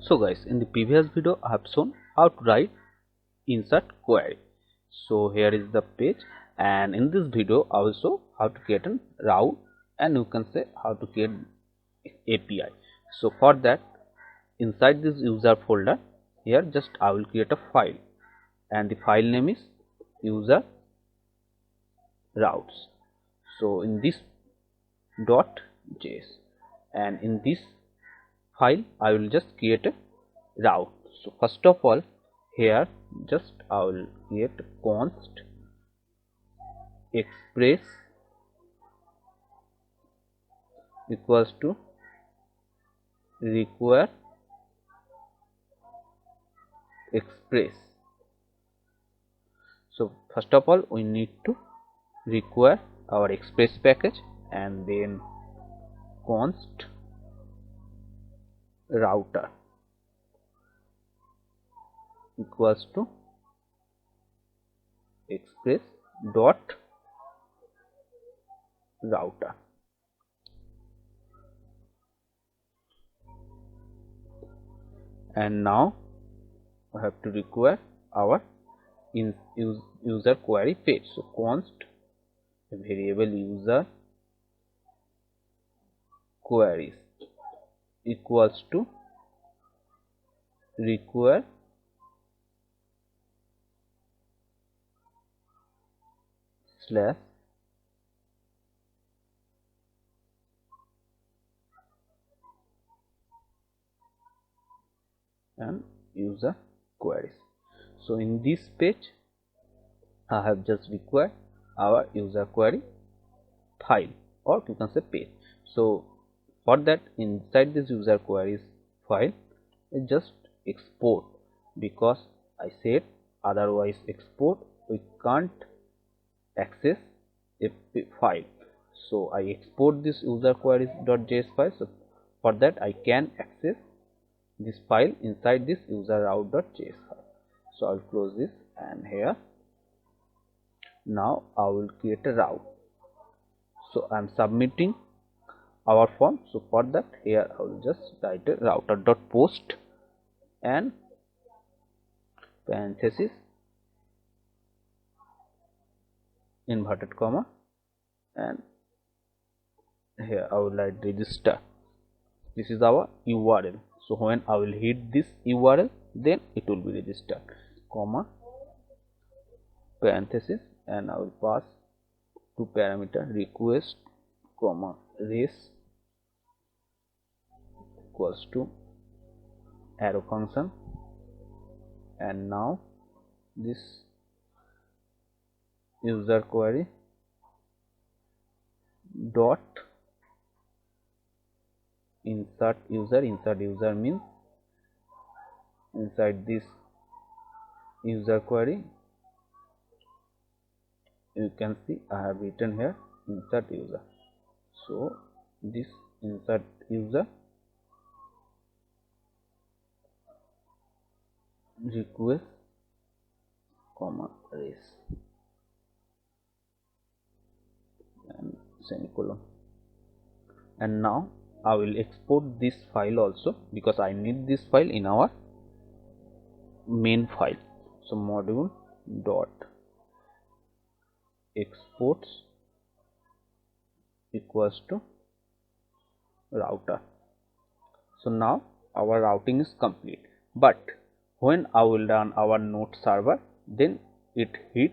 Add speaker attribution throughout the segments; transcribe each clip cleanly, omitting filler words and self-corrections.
Speaker 1: So guys, in the previous video I have shown how to write insert query. So here is the page, and in this video I will show how to create a route, and you can say how to create API. So for that, inside this user folder, here just I will create a file, and the file name is user routes. So in this .js, and in this file I will just create a route. So first of all, here just I will create const express equals to require express. So first of all, we need to require our express package, and then const router equals to express dot router. And now we have to require our user query page. So const variable user queries equals to require slash and user queries. So in this page I have just required our user query file, or you can say page. So for that, inside this user queries file, just export, because I said otherwise export we can't access a file. So I export this user queries.js file. So for that I can access this file inside this user route.js file. So I'll close this, and here now I will create a route. So I'm submitting our form. So for that, here I will just write a router.post and parenthesis inverted comma, and here I will write register. This is our URL. So when I will hit this URL, then it will be registered, comma, parenthesis, and I will pass two parameter request comma res equals to arrow function, and now this user query dot insert user means inside this user query you can see I have written here insert user. So this insert user request comma res and semicolon. And now I will export this file also, because I need this file in our main file. So module dot exports equals to router. So now our routing is complete, but when I will run our node server, then it hit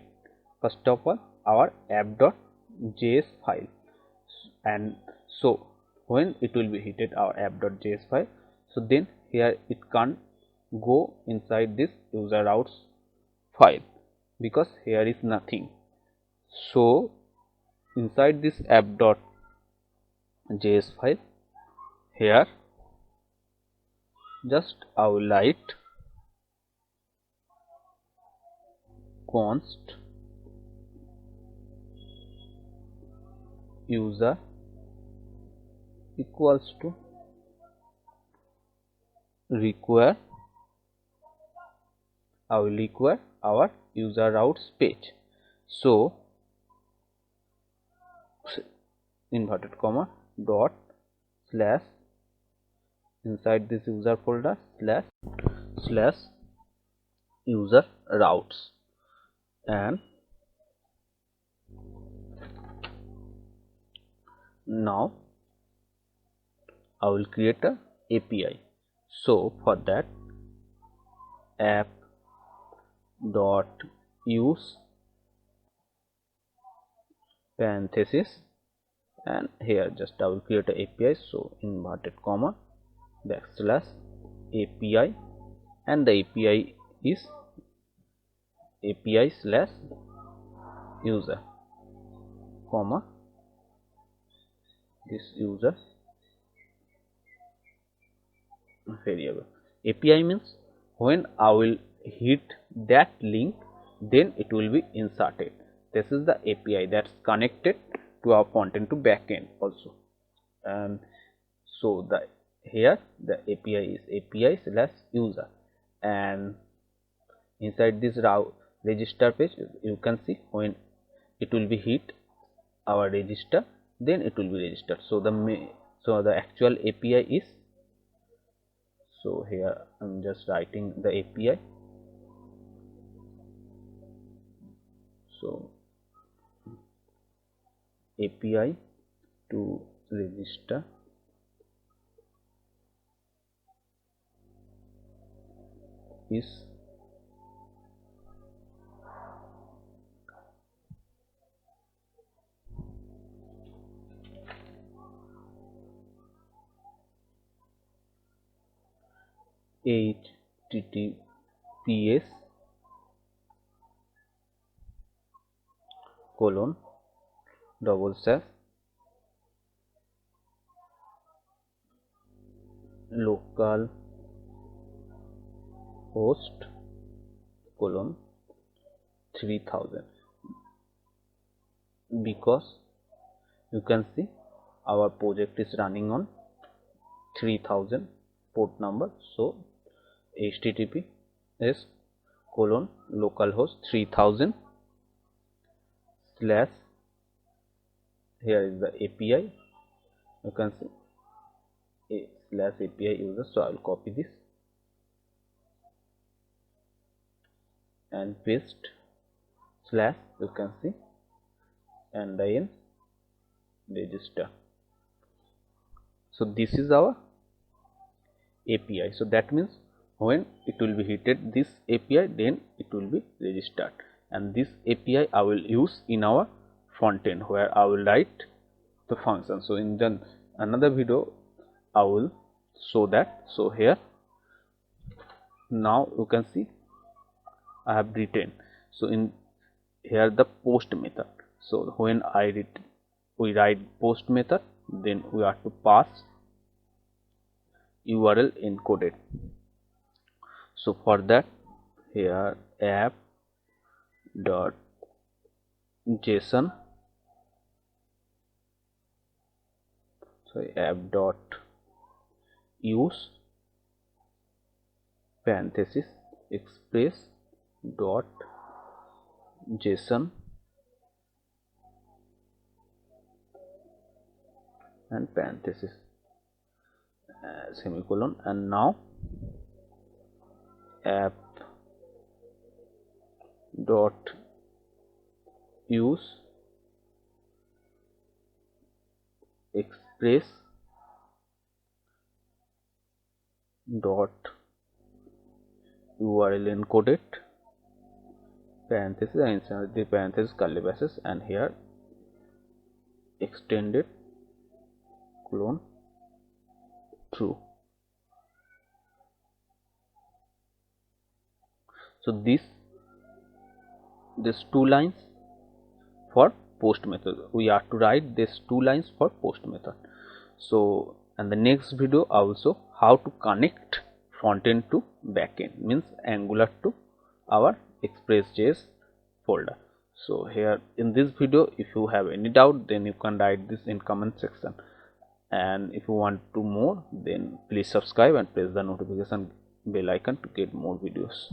Speaker 1: first of all our app.js file, and so when it will be hit our app.js file, so then here it can't go inside this user routes file, because here is nothing. So inside this app.js file, here just I will write const user equals to require, I will require our user routes page. So inverted comma dot slash inside this user folder slash user routes, and now I will create a API. So for that, app dot use parenthesis, and here just I will create a API. So inverted comma backslash API, and the API is API slash user comma this user variable. API means when I will hit that link, then it will be inserted. This is the API that's connected to our front-end to back-end also. And so the here the API is API slash user, and inside this route register page you can see when it will be hit our register, then it will be registered. So the actual API is, so here I'm just writing the API. So API to register is https colon double slash local host colon 3000, because you can see our project is running on 3000 port number. So https colon localhost 3000 slash, here is the API, you can see slash API user. So I will copy this and paste slash, you can see, and then register. So this is our API. So that means when it will be hitted this API, then it will be registered, and this API I will use in our front end where I will write the function. So in the another video I will show that. So here now you can see I have written, so in here the post method. So when we write post method, then we have to pass URL encoded. So for that, here app dot json, app dot use parenthesis express dot json and parenthesis semicolon, and now app dot use express dot URL encoded parenthesis and inside the parenthesis curly braces, and here extended colon true. So these two lines for post method, we have to write these 2 lines for post method. So and the next video also how to connect front end to back end, means Angular to our Express.js folder. So here in this video, if you have any doubt, then you can write this in comment section, and if you want to more, then please subscribe and press the notification bell icon to get more videos.